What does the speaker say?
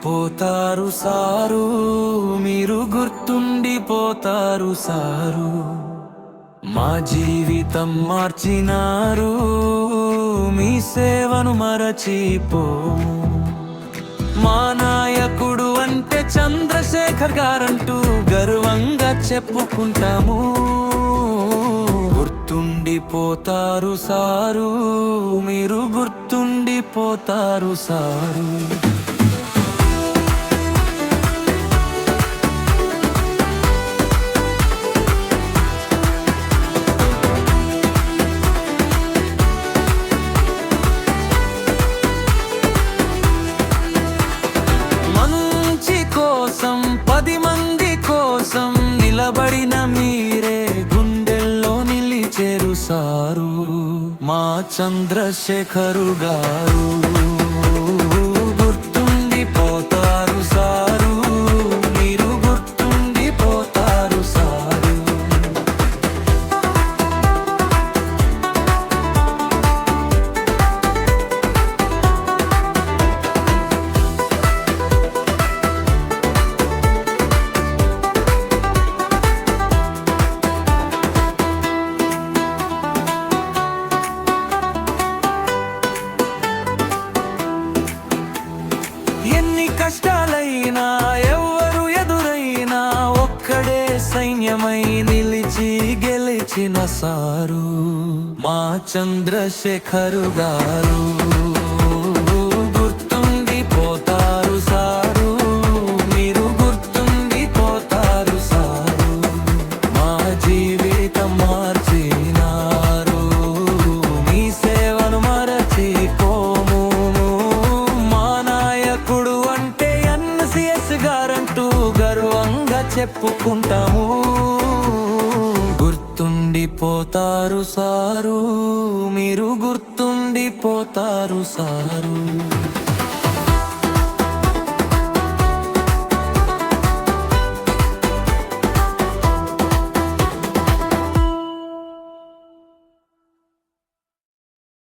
గుర్తుండిపోతారు sir, మీరు గుర్తుండిపోతారు sir. మా జీవితం మార్చినారు, మీ సేవను మరచిపోము. మా నాయకుడు అంటే చంద్రశేఖర్ గారంటూ గర్వంగా చెప్పుకుంటాము. గుర్తుండిపోతారు సారు, మీరు గుర్తుండిపోతారు సారు. మంచి కోసం 10 మంది కోసం నిలబడిన మీరే గుండెల్లో నిలిచేరు సారు, మా చంద్రశేఖరు గారు. గుర్తుండిపోతారు సారు, మీరు గుర్తుండిపోతారు సారు. ఎన్ని కష్టాలైనా ఎవరు ఎదురైనా ఒక్కడే సైన్యమై నిలిచి గెలిచిన సారు, మా చంద్రశేఖరు గారు. గుర్తుండిపోతారు సారు, మీరు గుర్తుండిపోతారు సారు. మా జీవితం మార్చినారు, మీ సేవను మరచిపోము. మా నాయకుడు అంటే ఎన్సిఎస్ గారంటూ గర్వంగా చెప్పుకుంటాము. గుర్తుండిపోతారు సారు, మీరు గుర్తుండిపోతారు సారు.